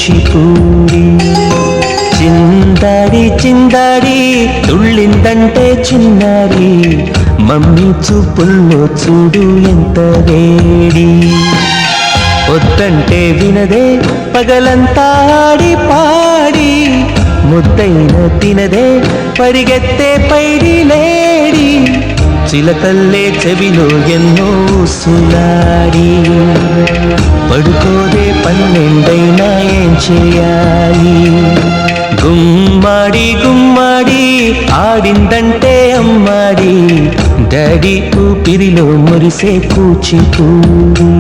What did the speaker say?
కూచిపూడి. చిందాడి చిందాడి తుళ్ళిందంటే చిన్నారి, మమ్మీ చూపుల్లో చూడు ఎంత వేడి. వద్దంటే వినదే పగలంతా ఆడి పాడి, ముద్దైన తినదే పరిగెత్తే పైడి లేడి. చిలకల్లే చెవిలో ఎన్నో సులాడి, పడుకోదే పన్నెండైనా ఏం చేయాలి. గుమ్మాడి గుమ్మాడి ఆడిందంటే అమ్మాడి, డాడీ ఊపిరిలో మురిసే కూచిపూడి.